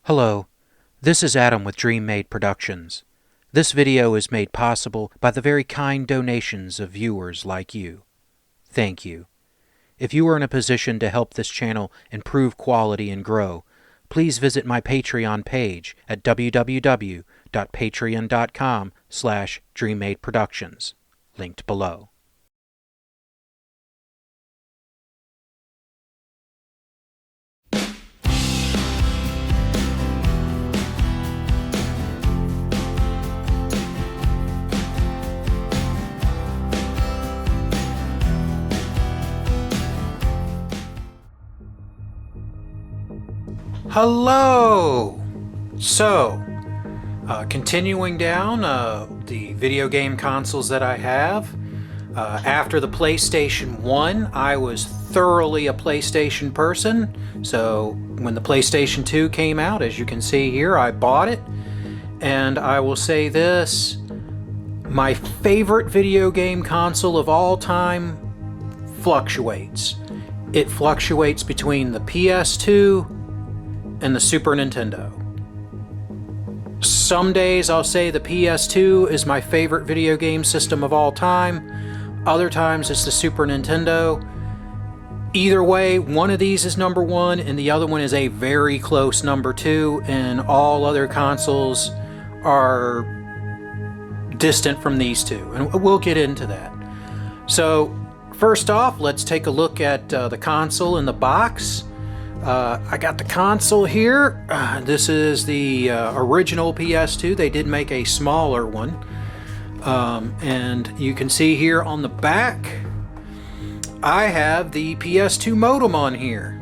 Hello, this is Adam with DreamMade Productions. This video is made possible by the very kind donations of viewers like you. Thank you. If you are in a position to help this channel improve quality and grow, please visit my Patreon page at www.patreon.com/DreamMadeProductions, linked below. Hello! So, continuing down the video game consoles that I have. After the PlayStation 1, I was thoroughly a PlayStation person. So, when the PlayStation 2 came out, as you can see here, I bought it. And I will say this, my favorite video game console of all time fluctuates. It fluctuates between the PS2 and the Super Nintendo. Some days I'll say the PS2 is my favorite video game system of all time. Other times it's the Super Nintendo. Either way, one of these is number one and the other one is a very close number two, and all other consoles are distant from these two, and we'll get into that. So first off, let's take a look at the console in the box. I got the console here. This is the original PS2. They did make a smaller one. And you can see here on the back, I have the PS2 modem on here.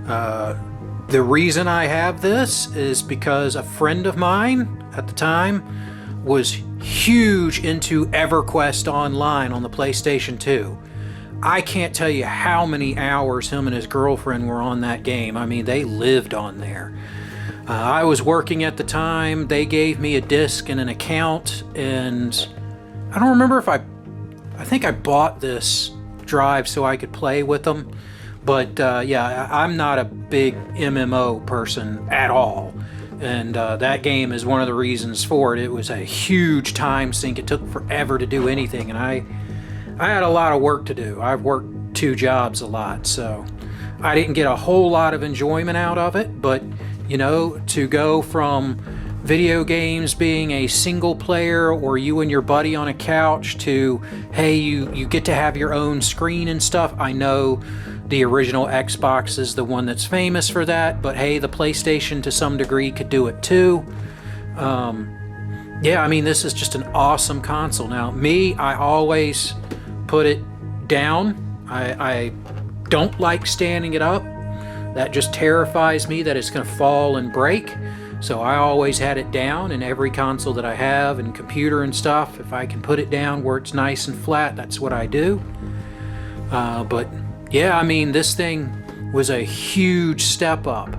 The reason I have this is because a friend of mine at the time was huge into EverQuest Online on the PlayStation 2. I can't tell you how many hours him and his girlfriend were on that game. I mean, they lived on there. I was working at the time. They gave me a disc and an account, and I don't remember if I think I bought this drive so I could play with them. But yeah, I'm not a big MMO person at all. And that game is one of the reasons for it. It was a huge time sink. It took forever to do anything, and I had a lot of work to do. I've worked 2 jobs a lot, so I didn't get a whole lot of enjoyment out of it. But, you know, to go from video games being a single player or you and your buddy on a couch to, hey, you get to have your own screen and stuff. I know the original Xbox is the one that's famous for that, but hey, the PlayStation to some degree could do it too. Yeah, I mean, this is just an awesome console. Now, me, I always put it down. I don't like standing it up. That just terrifies me that it's going to fall and break. So I always had it down in every console that I have and computer and stuff. If I can put it down where it's nice and flat, that's what I do. But yeah, I mean, this thing was a huge step up.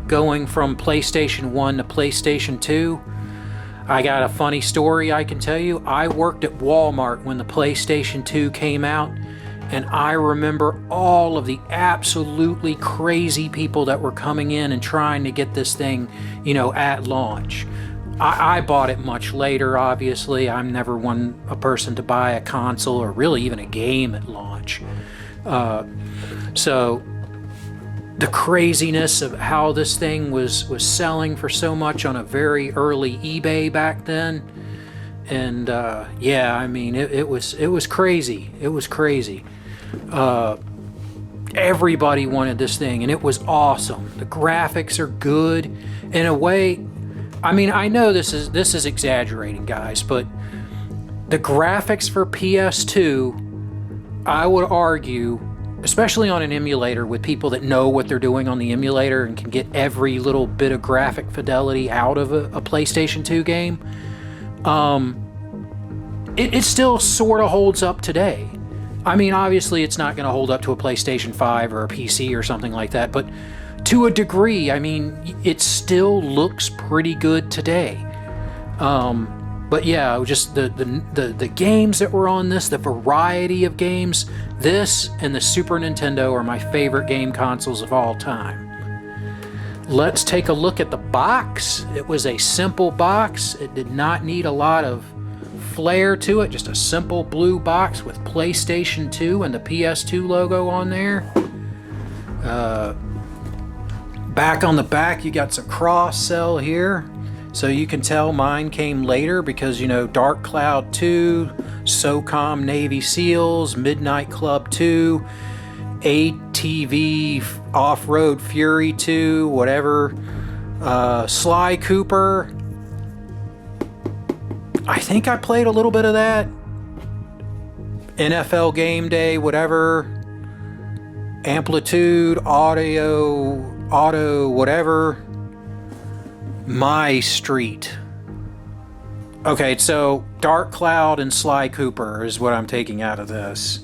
Going from PlayStation 1 to PlayStation 2. I got a funny story I can tell you. I worked at Walmart when the PlayStation 2 came out, and I remember all of the absolutely crazy people that were coming in and trying to get this thing, you know, at launch. I bought it much later, obviously. I'm never a person to buy a console or really even a game at launch. So the craziness of how this thing was selling for so much on a very early eBay back then, and yeah, I mean, it was crazy. It was crazy. Everybody wanted this thing, and it was awesome. The graphics are good in a way. I mean, I know this is exaggerating, guys, but the graphics for PS2, I would argue, especially on an emulator with people that know what they're doing on the emulator and can get every little bit of graphic fidelity out of a PlayStation 2 game, it still sort of holds up today. I mean, obviously it's not going to hold up to a PlayStation 5 or a PC or something like that, but to a degree, I mean, it still looks pretty good today. But yeah, just the games that were on this, the variety of games, this and the Super Nintendo are my favorite game consoles of all time. Let's take a look at the box. It was a simple box. It did not need a lot of flair to it. Just a simple blue box with PlayStation 2 and the PS2 logo on there. Back on the back, you got some cross-sell here. So you can tell mine came later because, you know, Dark Cloud 2, SOCOM Navy SEALs, Midnight Club 2, ATV Off-Road Fury 2, whatever, Sly Cooper. I think I played a little bit of that. NFL Game Day, whatever. Amplitude, auto, whatever. My Street. Okay, so Dark Cloud and Sly Cooper is what I'm taking out of this.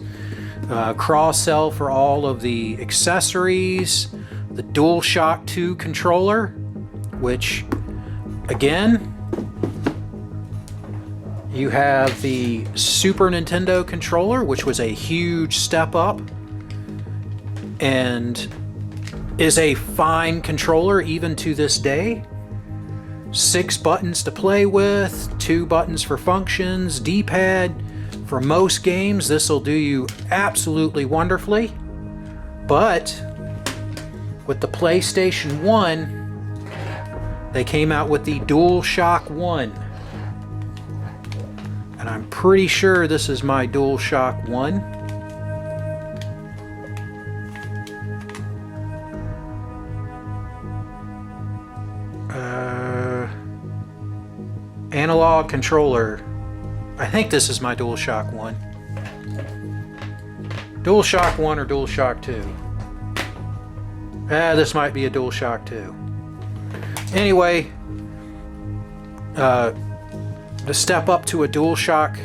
Cross-sell for all of the accessories, the DualShock 2 controller, which, again, you have the Super Nintendo controller, which was a huge step up and is a fine controller even to this day. 6 buttons to play with, 2 buttons for functions, D-pad. For most games, this will do you absolutely wonderfully. But with the PlayStation 1, they came out with the DualShock 1. And I'm pretty sure this is my DualShock 1. Analog controller. I think this is my DualShock 1. DualShock 1 or DualShock 2. This might be a DualShock 2. Anyway, the step up to a DualShock,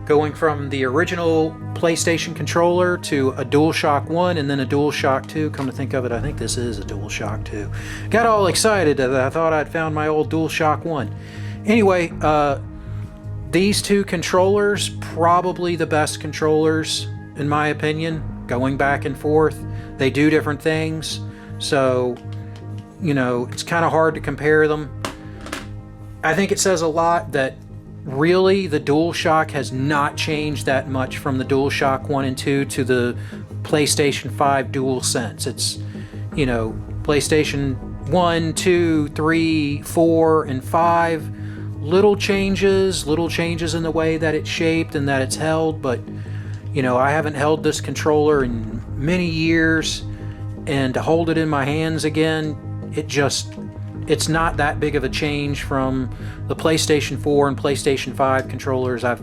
going from the original PlayStation controller to a DualShock 1 and then a DualShock 2. Come to think of it, I think this is a DualShock 2. Got all excited that I thought I'd found my old DualShock 1. Anyway, these two controllers, probably the best controllers in my opinion, going back and forth. They do different things, so, you know, it's kind of hard to compare them. I think it says a lot that really the DualShock has not changed that much from the DualShock 1 and 2 to the PlayStation 5 DualSense. It's, you know, PlayStation 1, 2, 3, 4, and 5. Little changes in the way that it's shaped and that it's held, but, you know, I haven't held this controller in many years, and to hold it in my hands again, it's not that big of a change from the PlayStation 4 and PlayStation 5 controllers I've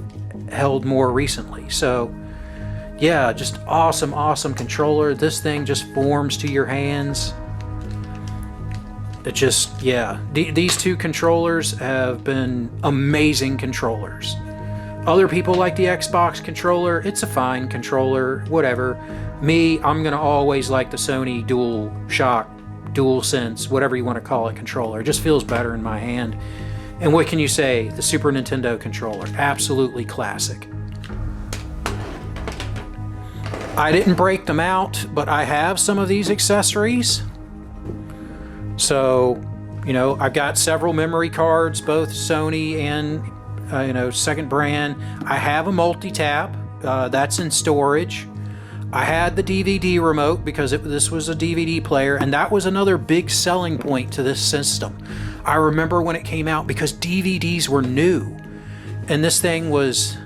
held more recently. So yeah, just awesome controller. This thing just forms to your hands. It just, yeah, these two controllers have been amazing controllers. Other people like the Xbox controller. It's a fine controller, whatever. Me, I'm gonna always like the Sony DualShock, DualSense, whatever you want to call it, controller. It just feels better in my hand. And what can you say? The Super Nintendo controller, absolutely classic. I didn't break them out, but I have some of these accessories. So, you know, I've got several memory cards, both Sony and, you know, second brand. I have a multi-tap, that's in storage. I had the DVD remote because this was a DVD player, and that was another big selling point to this system. I remember when it came out because DVDs were new, and this thing was,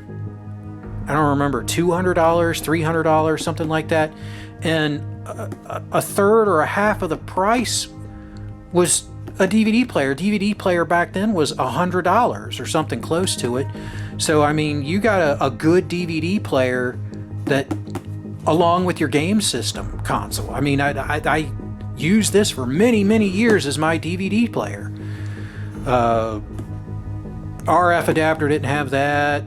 I don't remember, $200, $300, something like that, and a third or a half of the price was a DVD player. DVD player back then was $100 or something close to it. So I mean, you got a good DVD player that, along with your game system console. I mean, I used this for many years as my DVD player. RF adapter didn't have that.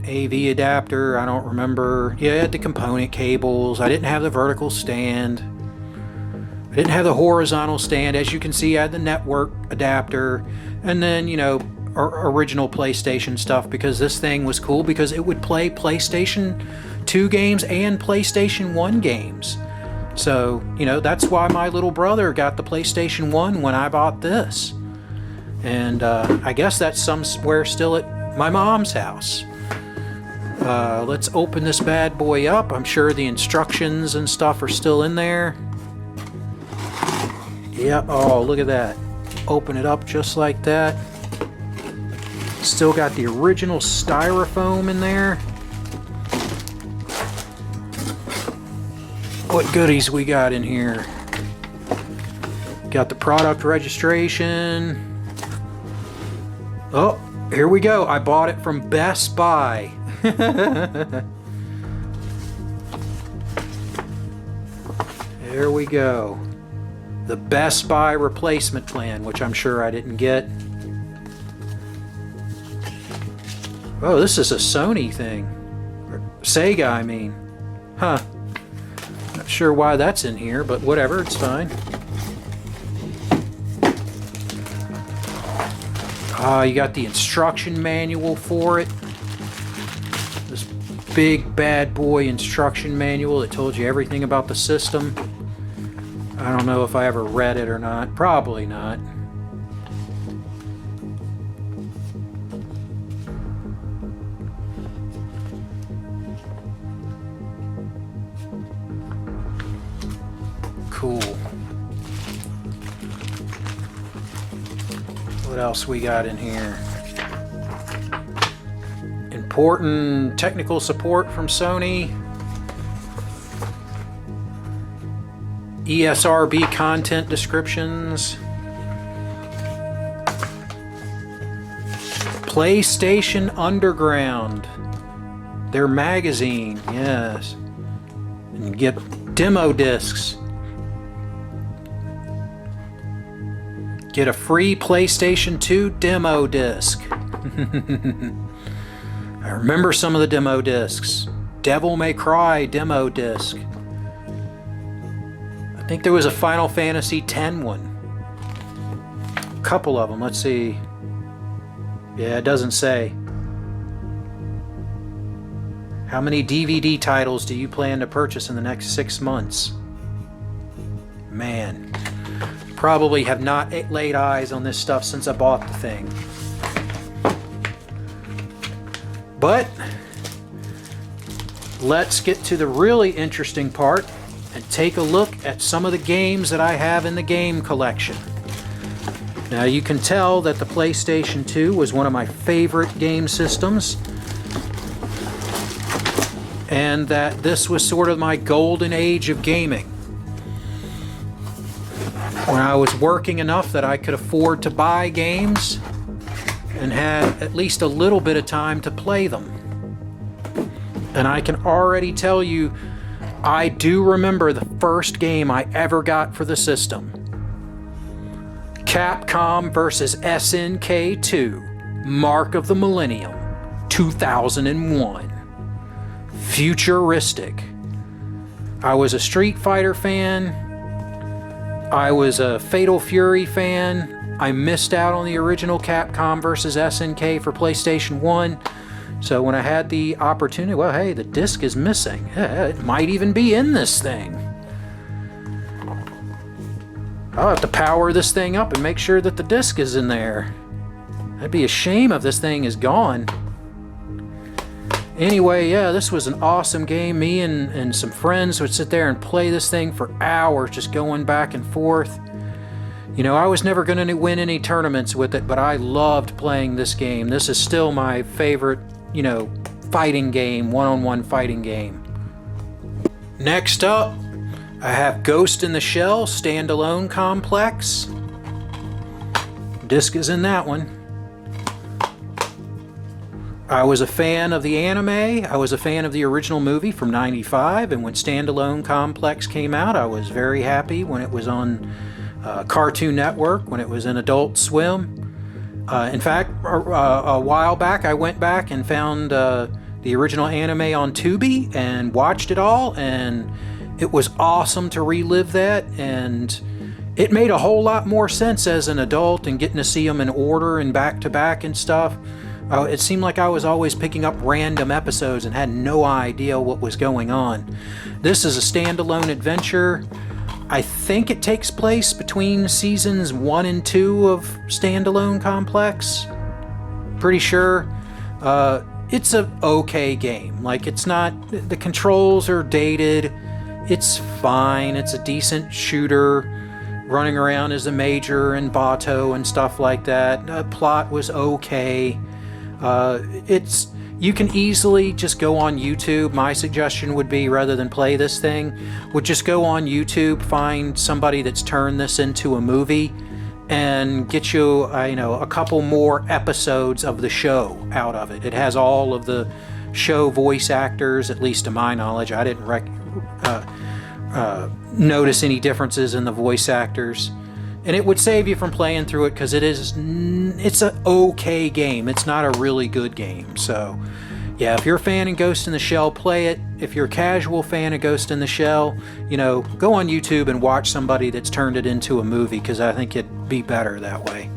AV adapter, I don't remember. Yeah, I had the component cables. I didn't have the vertical stand. I didn't have the horizontal stand. As you can see, I had the network adapter. And then, you know, original PlayStation stuff, because this thing was cool because it would play PlayStation 2 games and PlayStation 1 games. So, you know, that's why my little brother got the PlayStation 1 when I bought this. And I guess that's somewhere still at my mom's house. Let's open this bad boy up. I'm sure the instructions and stuff are still in there. Yeah, oh, look at that. Open it up just like that. Still got the original styrofoam in there. What goodies we got in here? Got the product registration. Oh, here we go. I bought it from Best Buy. There we go. The Best Buy replacement plan, which I'm sure I didn't get. Oh, this is a Sony thing. Or Sega, I mean. Huh. Not sure why that's in here, but whatever, it's fine. You got the instruction manual for it. This big bad boy instruction manual that told you everything about the system. I don't know if I ever read it or not. Probably not. Cool. What else we got in here? Important technical support from Sony. ESRB content descriptions. PlayStation Underground. Their magazine, yes. And you get demo discs. Get a free PlayStation 2 demo disc. I remember some of the demo discs. Devil May Cry demo disc. I think there was a Final Fantasy X one. A couple of them. Let's see. Yeah, it doesn't say. How many DVD titles do you plan to purchase in the next 6 months? Man. Probably have not laid eyes on this stuff since I bought the thing. But let's get to the really interesting part and take a look at some of the games that I have in the game collection. Now you can tell that the PlayStation 2 was one of my favorite game systems, and that this was sort of my golden age of gaming. When I was working enough that I could afford to buy games and had at least a little bit of time to play them. And I can already tell you, I do remember the first game I ever got for the system. Capcom vs. SNK 2, Mark of the Millennium, 2001. Futuristic. I was a Street Fighter fan. I was a Fatal Fury fan. I missed out on the original Capcom vs. SNK for PlayStation 1. So when I had the opportunity, well, hey, the disc is missing. It might even be in this thing. I'll have to power this thing up and make sure that the disc is in there. That'd be a shame if this thing is gone. Anyway, yeah, this was an awesome game. Me and some friends would sit there and play this thing for hours, just going back and forth. You know, I was never going to win any tournaments with it, but I loved playing this game. This is still my favorite, you know, fighting game, one-on-one fighting game. Next up, I have Ghost in the Shell Standalone Complex. Disc is in that one. I was a fan of the anime. I was a fan of the original movie from '95, and when Standalone Complex came out, I was very happy when it was on Cartoon Network, when it was in Adult Swim. In fact, a while back, I went back and found the original anime on Tubi and watched it all, and it was awesome to relive that, and it made a whole lot more sense as an adult and getting to see them in order and back to back and stuff. It seemed like I was always picking up random episodes and had no idea what was going on. This is a standalone adventure. I think it takes place between seasons 1 and 2 of Standalone Complex. Pretty sure. It's a okay game. Like, it's not, the controls are dated. It's fine. It's a decent shooter. Running around as a major and Bato and stuff like that. Plot was okay. You can easily just go on YouTube. My suggestion would be, rather than play this thing, would just go on YouTube, find somebody that's turned this into a movie, and get you, a couple more episodes of the show out of it. It has all of the show voice actors, at least to my knowledge. I didn't notice any differences in the voice actors, and it would save you from playing through it, because it's an okay game. It's not a really good game. So yeah, if you're a fan of Ghost in the Shell, play it. If you're a casual fan of Ghost in the Shell, go on YouTube and watch somebody that's turned it into a movie, because I think it'd be better that way.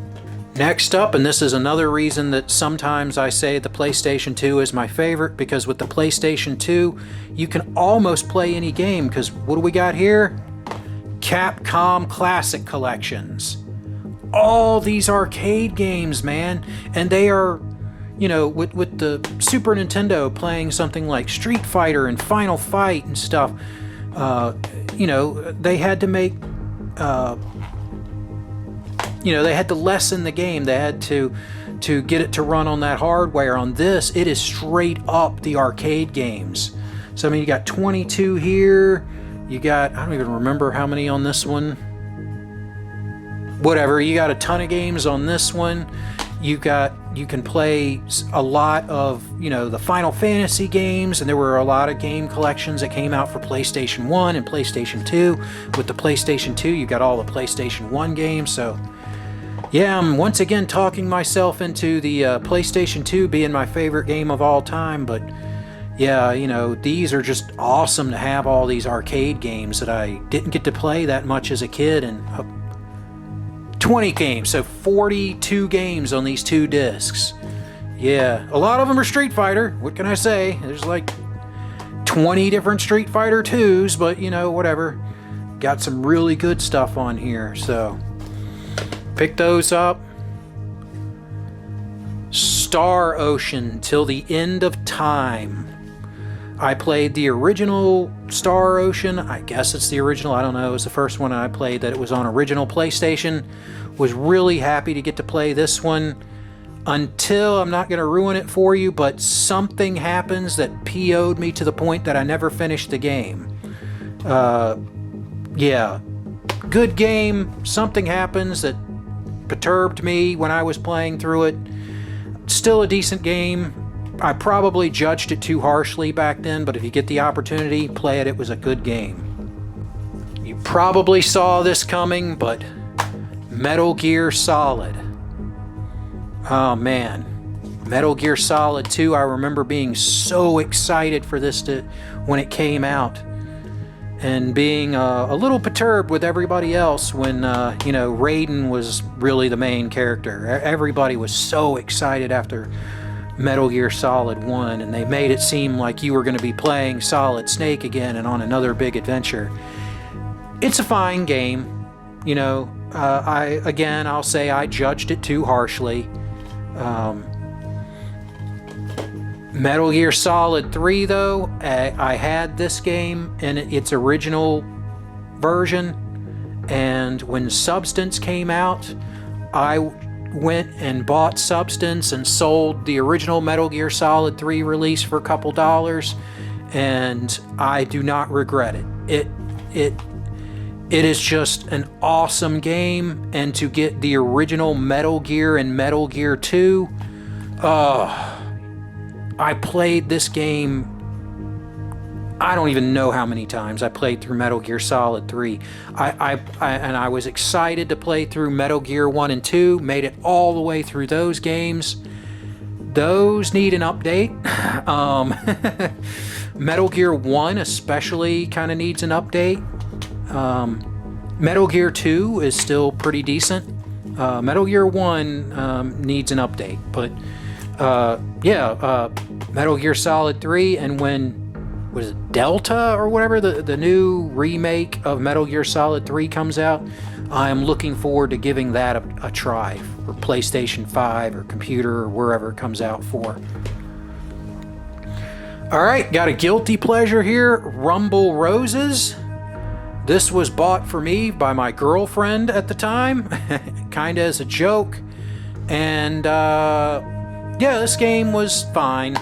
Next up, and this is another reason that sometimes I say the PlayStation 2 is my favorite, because with the PlayStation 2, you can almost play any game, because what do we got here? Capcom Classic Collections. All these arcade games, man, and they are, with the Super Nintendo playing something like Street Fighter and Final Fight and stuff, they had to make... they had to lessen the game. They had to get it to run on that hardware. On this, it is straight up the arcade games. So, you got 22 here. You got, I don't even remember how many on this one. Whatever, you got a ton of games on this one. You can play a lot of, the Final Fantasy games, and there were a lot of game collections that came out for PlayStation 1 and PlayStation 2. With the PlayStation 2, you got all the PlayStation 1 games, so... yeah, I'm once again talking myself into the PlayStation 2 being my favorite game of all time, but yeah, these are just awesome to have, all these arcade games that I didn't get to play that much as a kid, and 20 games, so 42 games on these 2 discs. Yeah, a lot of them are Street Fighter, what can I say? There's like 20 different Street Fighter 2s, but whatever. Got some really good stuff on here, so... pick those up. Star Ocean Till the End of Time. I played the original Star Ocean. I guess it's the original. I don't know. It was the first one I played that it was on original PlayStation. Was really happy to get to play this one. Until, I'm not going to ruin it for you, but something happens that PO'd me to the point that I never finished the game. Yeah. Good game. Something happens that perturbed me when I was playing through it. Still a decent game. I probably judged it too harshly back then, but if you get the opportunity, play it. It was a good game. You probably saw this coming, but Metal Gear Solid. Oh man. Metal Gear Solid 2, I remember being so excited for this when it came out. And being a little perturbed with everybody else when, Raiden was really the main character. Everybody was so excited after Metal Gear Solid 1, and they made it seem like you were going to be playing Solid Snake again and on another big adventure. It's a fine game. I'll say I judged it too harshly. Metal Gear Solid 3, though, I had this game in its original version, and when Substance came out, I went and bought Substance and sold the original Metal Gear Solid 3 release for a couple dollars, and I do not regret it. It is just an awesome game, and to get the original Metal Gear and Metal Gear 2, I played this game, I don't even know how many times I played through Metal Gear Solid 3. I was excited to play through Metal Gear 1 and 2, made it all the way through those games. Those need an update. Metal Gear 1 especially kind of needs an update. Metal Gear 2 is still pretty decent. Metal Gear 1 needs an update, but Metal Gear Solid 3, and when was it Delta or whatever, the new remake of Metal Gear Solid 3 comes out, I am looking forward to giving that a try for PlayStation 5 or computer or wherever it comes out for. Alright, got a guilty pleasure here, Rumble Roses. This was bought for me by my girlfriend at the time, kinda as a joke. And yeah, this game was fine.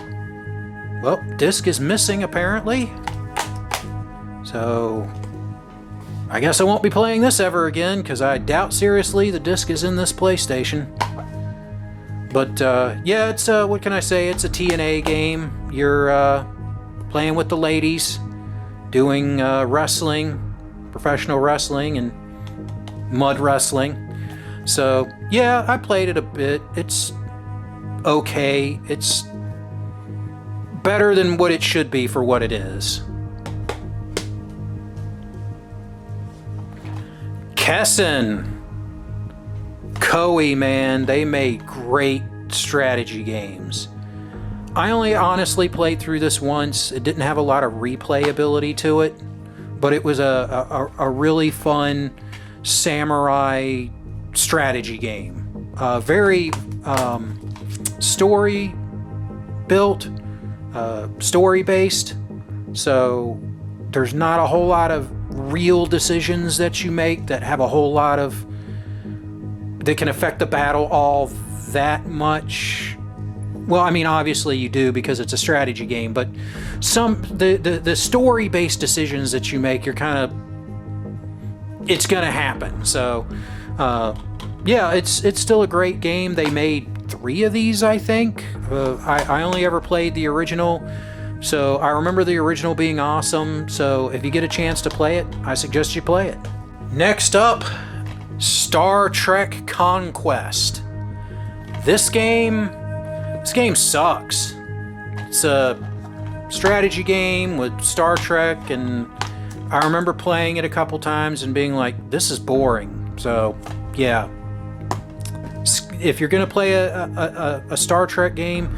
Well, disc is missing apparently. So I guess I won't be playing this ever again, because I doubt seriously the disc is in this PlayStation. But yeah, it's what can I say? It's a TNA game. You're playing with the ladies, doing wrestling, professional wrestling, and mud wrestling. So yeah, I played it a bit. It's okay. It's better than what it should be for what it is. Kessen. Koei, man, they made great strategy games. I only honestly played through this once. It didn't have a lot of replayability to it, but it was a really fun samurai strategy game. Very story built, story based, so there's not a whole lot of real decisions that you make that have a whole lot of that can affect the battle all that much. Well, I mean, obviously you do because it's a strategy game, but the story based decisions that you make, you're kind of, it's gonna happen. So yeah, it's still a great game. They made 3 of these, I think. I only ever played the original, so I remember the original being awesome. So if you get a chance to play it, I suggest you play it. Next up, Star Trek Conquest. This game sucks. It's a strategy game with Star Trek, and I remember playing it a couple times and being like, this is boring. So yeah, if you're gonna play a Star Trek game,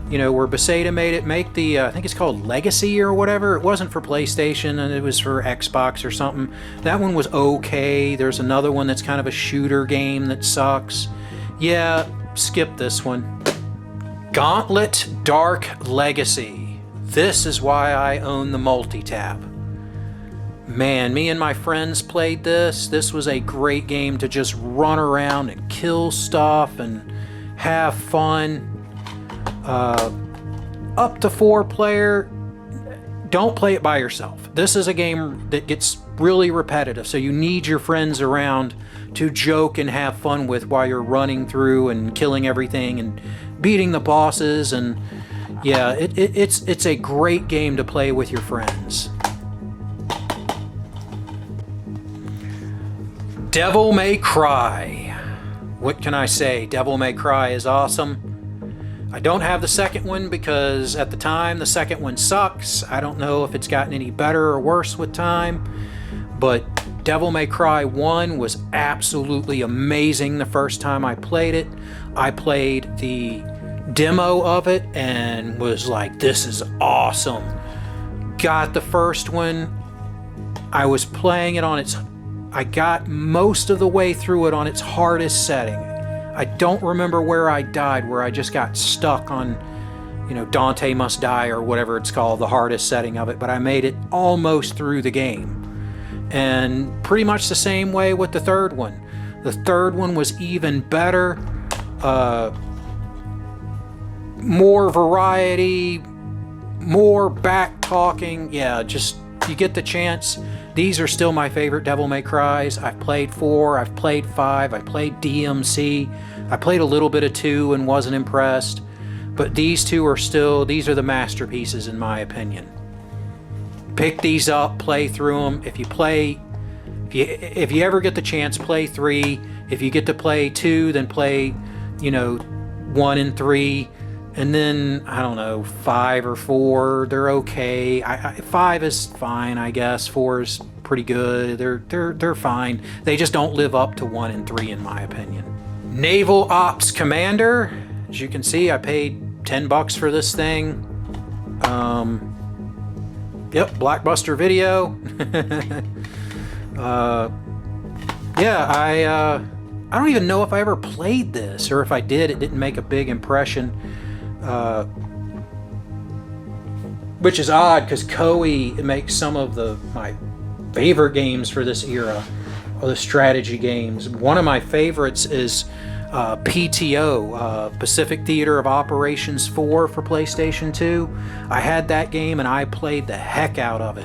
you know, where Bethesda made it, make the I think it's called Legacy or whatever. It wasn't for PlayStation, and it was for Xbox or something. That one was okay. There's another one that's kind of a shooter game that sucks. Yeah, skip this one. Gauntlet Dark Legacy. This is why I own the multi-tap. Man, me and my friends played this. This was a great game to just run around and kill stuff and have fun. Up to 4 player. Don't play it by yourself. This is a game that gets really repetitive, so you need your friends around to joke and have fun with while you're running through and killing everything and beating the bosses. And yeah, it's a great game to play with your friends. Devil May Cry. What can I say? Devil May Cry is awesome. I don't have the second one because at the time the second one sucks. I don't know if it's gotten any better or worse with time, but Devil May Cry 1 was absolutely amazing the first time I played it. I played the demo of it and was like, this is awesome. Got the first one. I was playing it on its, I got most of the way through it on its hardest setting. I don't remember where I died, where I just got stuck on, you know, Dante Must Die or whatever it's called, the hardest setting of it, but I made it almost through the game. And pretty much the same way with the third one. The third one was even better. More variety, more back talking. Yeah, just, you get the chance. These are still my favorite Devil May Cries. I've played 4, I've played 5, I played DMC. I played a little bit of 2 and wasn't impressed. But these two are still, these are the masterpieces in my opinion. Pick these up, play through them. If you ever get the chance, play 3. If you get to play 2, then play, you know, 1 and 3. And then, I don't know, 5 or 4, they're okay. 5 is fine, I guess. 4 is pretty good. They're fine. They just don't live up to 1 and 3 in my opinion. Naval Ops Commander. As you can see, I paid 10 bucks for this thing. Yep, Blockbuster Video. Yeah, I don't even know if I ever played this, or if I did, it didn't make a big impression. Which is odd, because Koei makes some of my favorite games for this era, or the strategy games. One of my favorites is PTO, Pacific Theater of Operations 4 for PlayStation 2. I had that game and I played the heck out of it.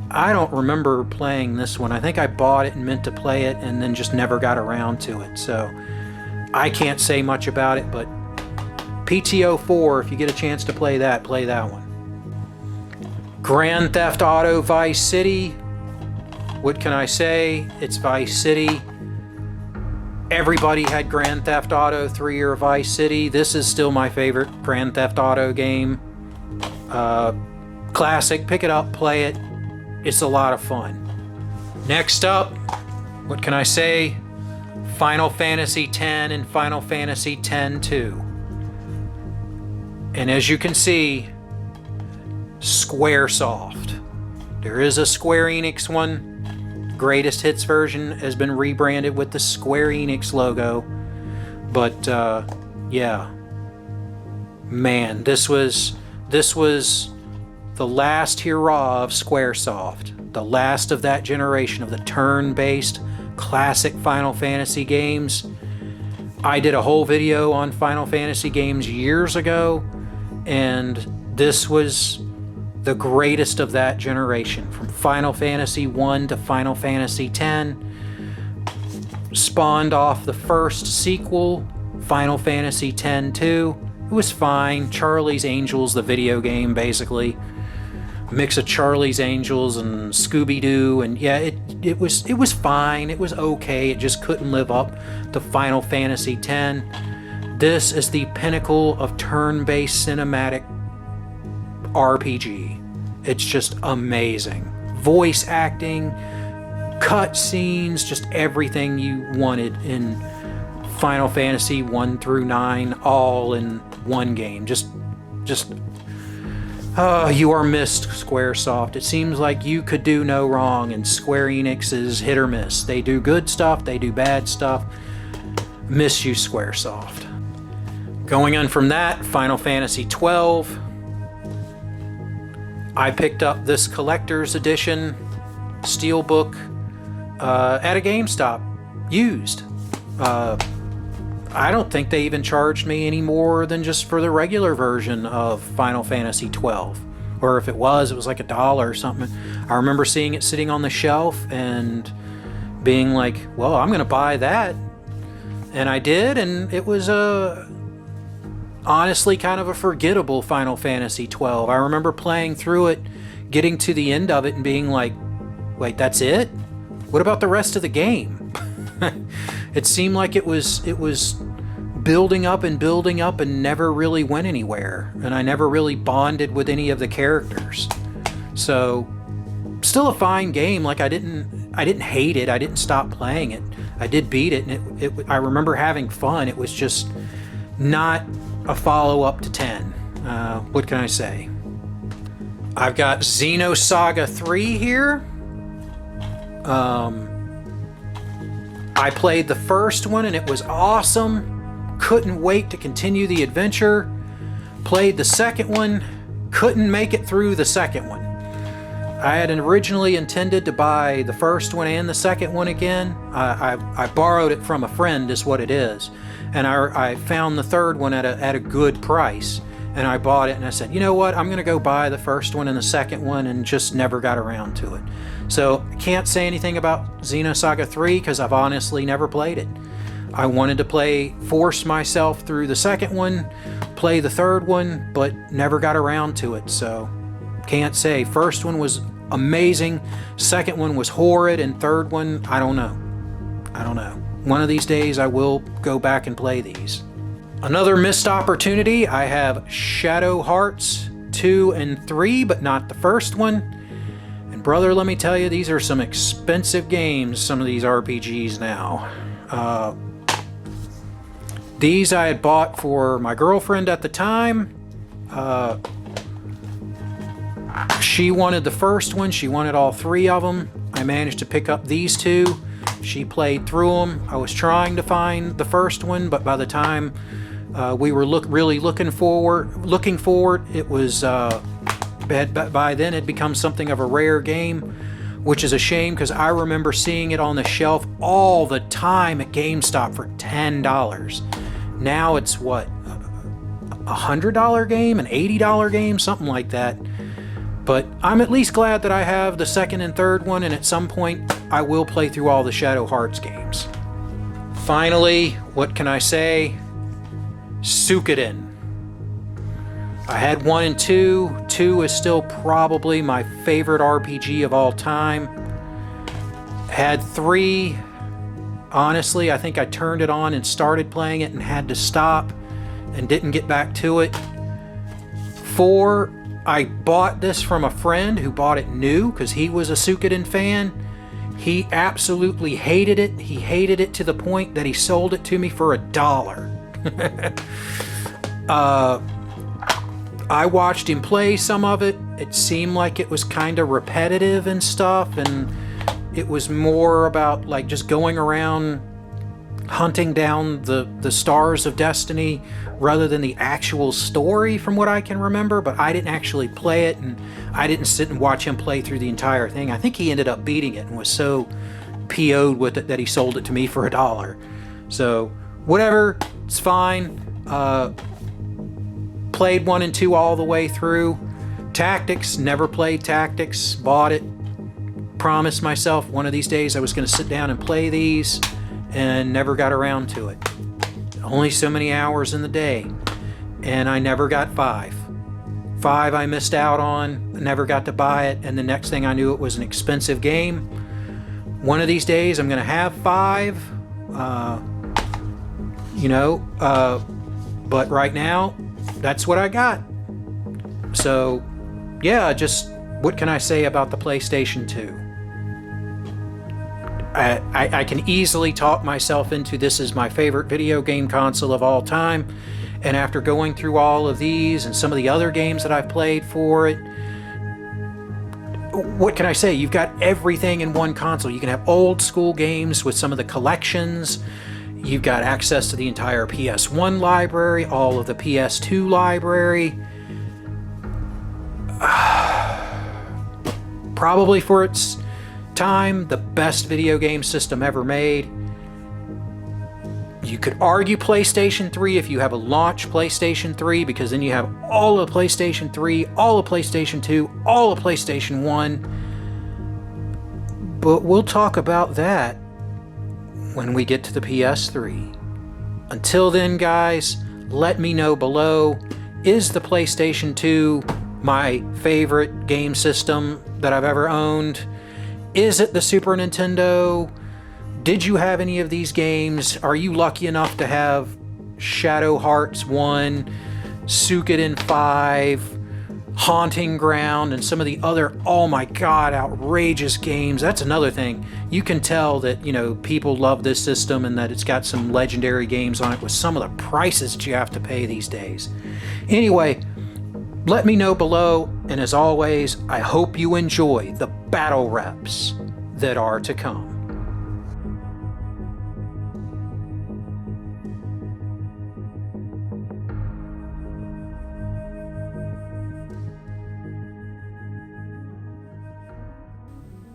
I don't remember playing this one. I think I bought it and meant to play it and then just never got around to it. So I can't say much about it, but PTO 4, if you get a chance to play that one. Grand Theft Auto Vice City. What can I say? It's Vice City. Everybody had Grand Theft Auto 3 or Vice City. This is still my favorite Grand Theft Auto game. Classic. Pick it up, play it. It's a lot of fun. Next up, what can I say? Final Fantasy X and Final Fantasy X-2. And as you can see, Squaresoft. There is a Square Enix one. Greatest Hits version has been rebranded with the Square Enix logo. But yeah, man, this was the last hurrah of Squaresoft, the last of that generation of the turn-based classic Final Fantasy games. I did a whole video on Final Fantasy games years ago, and this was the greatest of that generation. From Final Fantasy 1 to Final Fantasy X, spawned off the first sequel, Final Fantasy X-2. It was fine. Charlie's Angels, the video game, basically. A mix of Charlie's Angels and Scooby-Doo, and yeah, it was fine. It was okay. It just couldn't live up to Final Fantasy X. This is the pinnacle of turn-based cinematic RPG. It's just amazing. Voice acting, cutscenes, just everything you wanted in Final Fantasy 1 through 9, all in one game. You are missed, Squaresoft. It seems like you could do no wrong, and Square Enix is hit or miss. They do good stuff, they do bad stuff. Miss you, Squaresoft. Going on from that, Final Fantasy 12. I picked up this collector's edition steelbook at a GameStop, used. I don't think they even charged me any more than just for the regular version of Final Fantasy 12. Or if it was like $1 or something. I remember seeing it sitting on the shelf and being like, well, I'm going to buy that. And I did, and it was honestly kind of a forgettable Final Fantasy 12. I remember playing through it, getting to the end of it and being like, wait, that's it? What about the rest of the game? It seemed like it was building up and never really went anywhere, and I never really bonded with any of the characters. So still a fine game. Like I didn't hate it. I didn't stop playing it. I did beat it, and I remember having fun. It was just not a follow-up to 10. What can I say? I've got Xenosaga 3 here. I played the first one and it was awesome. Couldn't wait to continue the adventure. Played the second one. Couldn't make it through the second one. I had originally intended to buy the first one and the second one again. I borrowed it from a friend, is what it is. And I found the third one at a good price. And I bought it and I said, you know what? I'm going to go buy the first one and the second one, and just never got around to it. So I can't say anything about Xenosaga 3 because I've honestly never played it. I wanted to force myself through the second one, play the third one, but never got around to it. So can't say. First one was amazing. Second one was horrid. And third one, I don't know. One of these days I will go back and play these. Another missed opportunity, I have Shadow Hearts 2 and 3, but not the first one. And brother, let me tell you, these are some expensive games, some of these RPGs now. These I had bought for my girlfriend at the time. She wanted the first one. She wanted all 3 of them. I managed to pick up these 2. She played through them. I was trying to find the first one, but by the time we were really looking forward, it was by then it had become something of a rare game, which is a shame because I remember seeing it on the shelf all the time at GameStop for $10. Now it's what, $100 game, an $80 game, something like that. But I'm at least glad that I have the second and third one, and at some point I will play through all the Shadow Hearts games. Finally, what can I say? Suikoden. I had 1 and 2. 2 is still probably my favorite RPG of all time. Had 3. Honestly, I think I turned it on and started playing it and had to stop and didn't get back to it. 4, I bought this from a friend who bought it new because he was a Suikoden fan. He absolutely hated it. He hated it to the point that he sold it to me for $1. I watched him play some of it. It seemed like it was kind of repetitive and stuff, and it was more about like just going around hunting down the stars of destiny rather than the actual story from what I can remember. But I didn't actually play it, and I didn't sit and watch him play through the entire thing. I think he ended up beating it and was so PO'd with it that he sold it to me for $1. So whatever, it's fine. Played 1 and 2 all the way through. Tactics, never played Tactics, bought it. Promised myself one of these days I was going to sit down and play these, and never got around to it. Only so many hours in the day, and I never got 5. 5 I missed out on, never got to buy it, and the next thing I knew it was an expensive game. One of these days I'm going to have 5, but right now that's what I got. So yeah, just what can I say about the PlayStation 2? I can easily talk myself into this is my favorite video game console of all time, and after going through all of these and some of the other games that I've played for it, what can I say? You've got everything in one console. You can have old school games with some of the collections. You've got access to the entire PS1 library, all of the PS2 library. Probably for its time, the best video game system ever made. You could argue PlayStation 3 if you have a launch PlayStation 3, because then you have all of PlayStation 3, all of PlayStation 2, all of PlayStation 1. But we'll talk about that when we get to the PS3. Until then, guys, let me know below, is the PlayStation 2 my favorite game system that I've ever owned? Is it the Super Nintendo? Did you have any of these games? Are you lucky enough to have Shadow Hearts 1, Suikoden 5, Haunting Ground, and some of the other, oh my god, outrageous games? That's another thing. You can tell that, people love this system and that it's got some legendary games on it with some of the prices that you have to pay these days. Anyway, let me know below, and as always, I hope you enjoy the battle reps that are to come.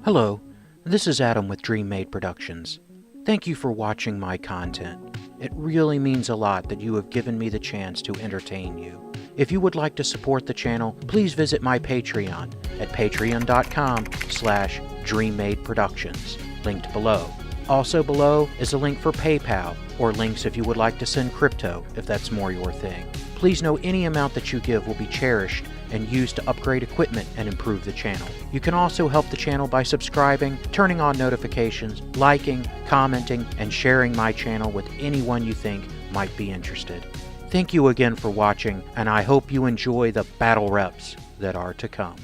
Hello, this is Adam with Dream Made Productions. Thank you for watching my content. It really means a lot that you have given me the chance to entertain you. If you would like to support the channel, please visit my Patreon at patreon.com/DreamMadeProductions, linked below. Also below is a link for PayPal, or links if you would like to send crypto, if that's more your thing. Please know any amount that you give will be cherished and used to upgrade equipment and improve the channel. You can also help the channel by subscribing, turning on notifications, liking, commenting, and sharing my channel with anyone you think might be interested. Thank you again for watching, and I hope you enjoy the battle reps that are to come.